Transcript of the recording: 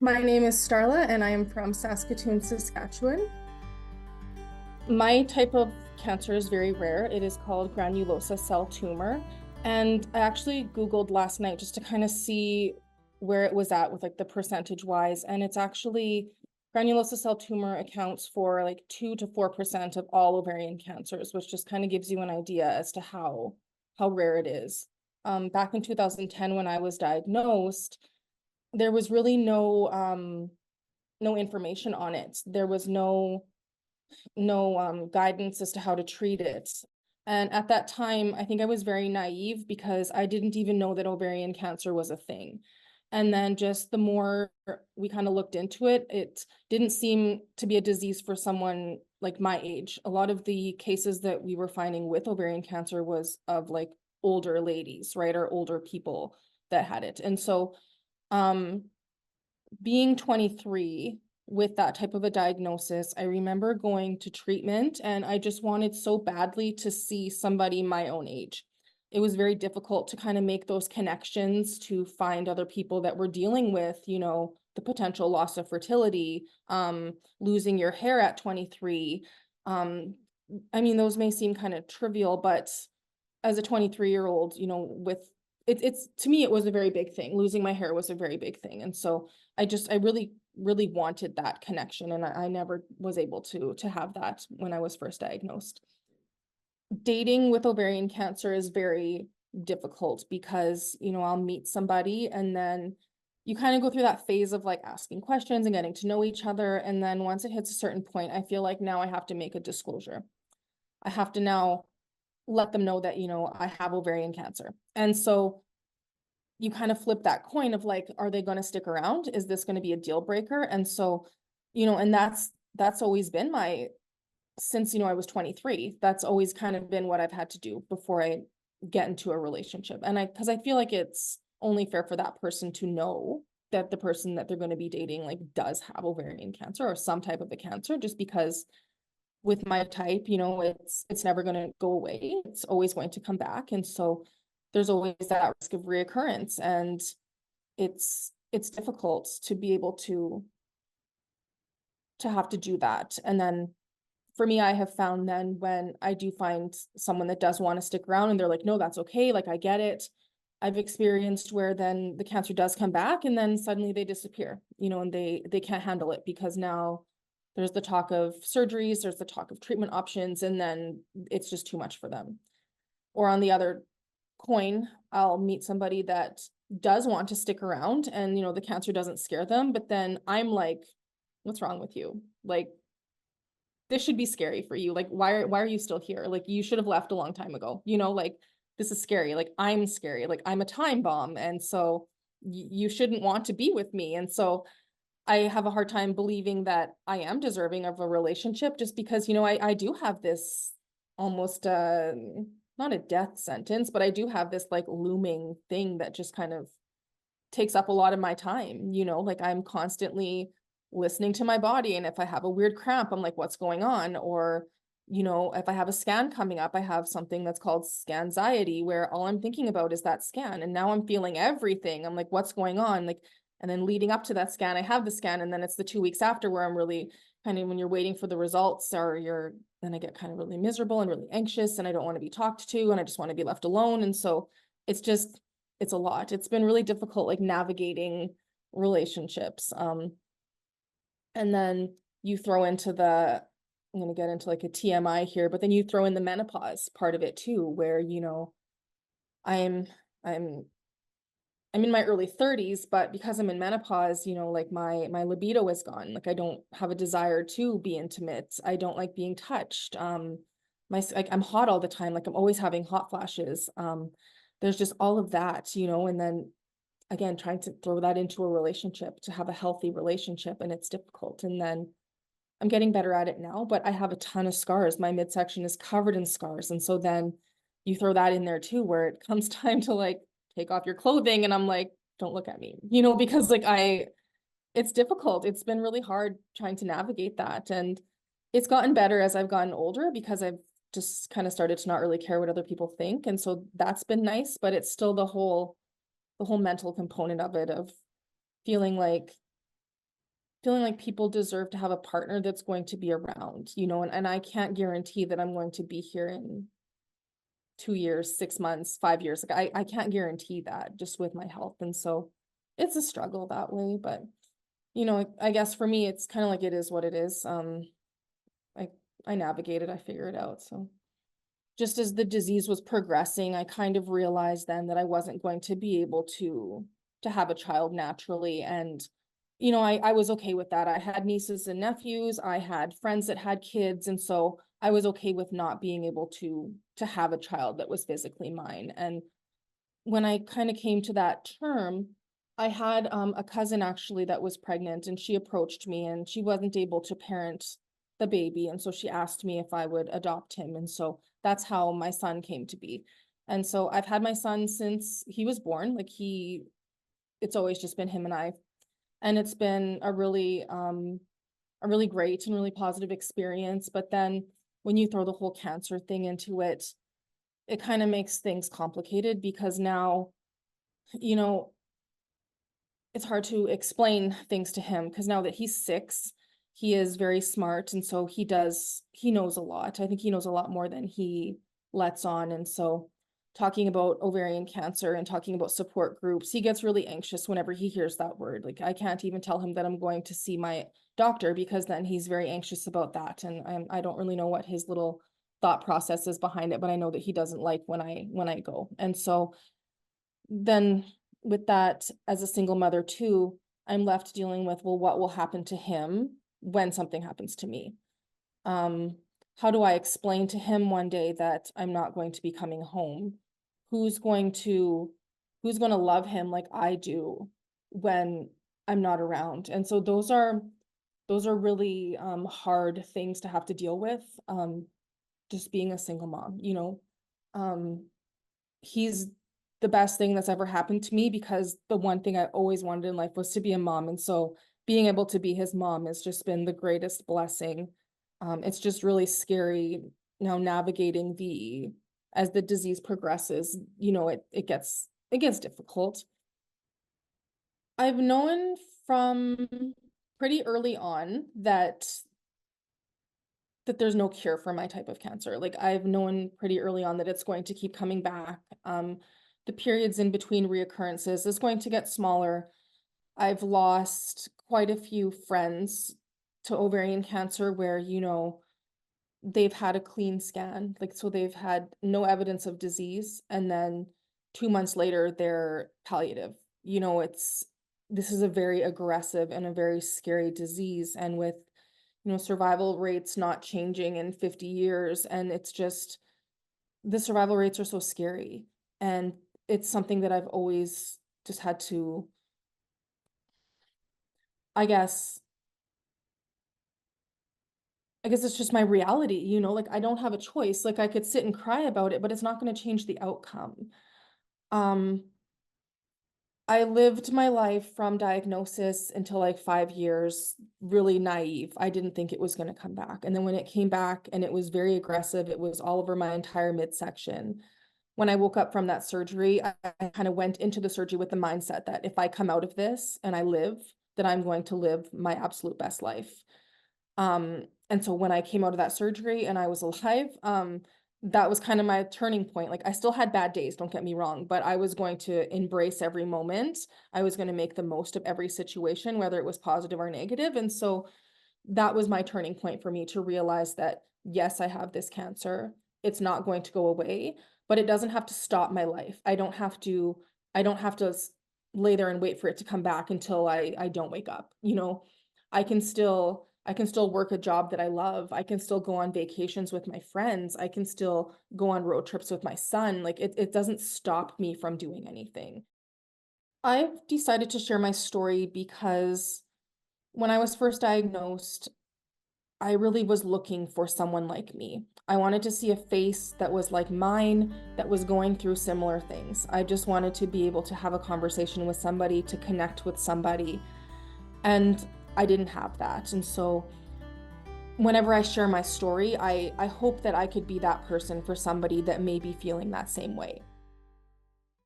My name is Starla, and I am from Saskatoon, Saskatchewan. My type of cancer is very rare. It is called granulosa cell tumor. And I actually Googled last night just to kind of see where it was at with like the percentage wise. And it's actually granulosa cell tumor accounts for like 2 to 4% of all ovarian cancers, which just kind of gives you an idea as to how rare it is. Back in 2010, when I was diagnosed, there was really no information on it. There was no guidance as to how to treat it. And at that time, I think I was very naive because I didn't even know that ovarian cancer was a thing. And then just the more we kind of looked into it, it didn't seem to be a disease for someone like my age. A lot of the cases that we were finding with ovarian cancer was of like older ladies, right? Or older people that had it. And so um being 23 with that type of a diagnosis, I remember going to treatment and I just wanted so badly to see somebody my own age. It was very difficult to kind of make those connections to find other people that were dealing with, the potential loss of fertility, losing your hair at 23. Um, I mean, those may seem kind of trivial, but as a 23-year-old, with it's to me, it was a very big thing. Losing my hair was a very big thing. And so I really, really wanted that connection. And I never was able to have that when I was first diagnosed. Dating with ovarian cancer is very difficult because, I'll meet somebody and then you kind of go through that phase of like asking questions and getting to know each other. And then once it hits a certain point, I feel like now I have to make a disclosure. I have to now let them know that, I have ovarian cancer. And so you kind of flip that coin of like, are they going to stick around? Is this going to be a deal breaker? And so, and that's always been my since, I was 23. That's always kind of been what I've had to do before I get into a relationship. And because I feel like it's only fair for that person to know that the person that they're going to be dating like does have ovarian cancer or some type of a cancer, just because with my type, it's never going to go away. It's always going to come back. And so there's always that risk of reoccurrence. And it's difficult to be able to have to do that. And then for me, I have found then when I do find someone that does want to stick around and they're like, no, that's okay. Like I get it. I've experienced where then the cancer does come back and then suddenly they disappear, and they can't handle it because now there's the talk of surgeries, there's the talk of treatment options, and then it's just too much for them. Or on the other coin, I'll meet somebody that does want to stick around and, the cancer doesn't scare them, but then I'm like, what's wrong with you? Like, this should be scary for you. Like, why are you still here? Like, you should have left a long time ago. Like, this is scary. Like, I'm scary. Like, I'm a time bomb. And so you shouldn't want to be with me. And so I have a hard time believing that I am deserving of a relationship just because, I do have this almost not a death sentence, but I do have this like looming thing that just kind of takes up a lot of my time, like I'm constantly listening to my body. And if I have a weird cramp, I'm like, what's going on? Or, if I have a scan coming up, I have something that's called scanxiety, where all I'm thinking about is that scan. And now I'm feeling everything. I'm like, what's going on? Like, and then leading up to that scan, I have the scan. And then it's the 2 weeks after where I'm really kind of when you're waiting for the results or then I get kind of really miserable and really anxious and I don't want to be talked to and I just want to be left alone. And so it's just, it's a lot. It's been really difficult, like navigating relationships. And then you throw into I'm going to get into like a TMI here, but then you throw in the menopause part of it too, where, I'm, I'm, I'm in my early 30s, but because I'm in menopause, like my libido is gone. Like I don't have a desire to be intimate. I don't like being touched. Like I'm hot all the time. Like I'm always having hot flashes. There's just all of that, and then again, trying to throw that into a relationship to have a healthy relationship, and it's difficult. And then I'm getting better at it now, but I have a ton of scars. My midsection is covered in scars. And so then you throw that in there too, where it comes time to like take off your clothing. And I'm like, don't look at me, because like it's difficult. It's been really hard trying to navigate that. And it's gotten better as I've gotten older because I've just kind of started to not really care what other people think. And so that's been nice, but it's still the whole mental component of it of feeling like feeling like people deserve to have a partner that's going to be around, and I can't guarantee that I'm going to be here in 2 years, 6 months, 5 years. Like I can't guarantee that just with my health. And so it's a struggle that way. But I guess for me, it's kind of like it is what it is. I I navigate it, I figure it out. So just as the disease was progressing, I kind of realized then that I wasn't going to be able to have a child naturally. And I was okay with that. I had nieces and nephews, I had friends that had kids, and so I was okay with not being able to have a child that was physically mine. And when I kind of came to that term, I had a cousin actually that was pregnant, and she approached me, and she wasn't able to parent the baby, and so she asked me if I would adopt him. And so that's how my son came to be. And so I've had my son since he was born. Like it's always just been him and I. And it's been a really great and really positive experience. But then when you throw the whole cancer thing into it, it kind of makes things complicated, because now, you know, it's hard to explain things to him, because now that he's 6, he is very smart. And so he knows a lot. I think he knows a lot more than he lets on. And so talking about ovarian cancer and talking about support groups, he gets really anxious whenever he hears that word. Like I can't even tell him that I'm going to see my doctor, because then he's very anxious about that. And I don't really know what his little thought process is behind it, but I know that he doesn't like when I go. And so then with that, as a single mother too, I'm left dealing with, well, what will happen to him when something happens to me? Um, how do I explain to him one day that I'm not going to be coming home? Who's going to who's going to love him like I do when I'm not around? And so those are really hard things to have to deal with. Just being a single mom. Um, he's the best thing that's ever happened to me, because the one thing I always wanted in life was to be a mom. And so being able to be his mom has just been the greatest blessing. It's just really scary now navigating as the disease progresses, it gets difficult. I've known from pretty early on that there's no cure for my type of cancer. Like I've known pretty early on that it's going to keep coming back. The periods in between reoccurrences is going to get smaller. I've lost quite a few friends to ovarian cancer where, they've had a clean scan. Like, so they've had no evidence of disease. And then 2 months later, they're palliative. This is a very aggressive and a very scary disease. And with survival rates not changing in 50 years. And it's just, the survival rates are so scary. And it's something that I've always just had to, I guess, it's just my reality, like I don't have a choice. Like I could sit and cry about it, but it's not going to change the outcome. Um, I lived my life from diagnosis until like 5 years, really naive. I didn't think it was going to come back. And then when it came back and it was very aggressive, it was all over my entire midsection. When I woke up from that surgery, I kind of went into the surgery with the mindset that if I come out of this and I live, that I'm going to live my absolute best life. And so when I came out of that surgery and I was alive, that was kind of my turning point. Like I still had bad days, don't get me wrong, but I was going to embrace every moment. I was going to make the most of every situation, whether it was positive or negative. And so that was my turning point for me to realize that, yes, I have this cancer. It's not going to go away, but it doesn't have to stop my life. I don't have to lay there and wait for it to come back until I don't wake up. I can still work a job that I love. I can still go on vacations with my friends. I can still go on road trips with my son. Like it doesn't stop me from doing anything. I've decided to share my story because when I was first diagnosed, I really was looking for someone like me. I wanted to see a face that was like mine, that was going through similar things. I just wanted to be able to have a conversation with somebody, to connect with somebody. And I didn't have that. And so whenever I share my story, I hope that I could be that person for somebody that may be feeling that same way.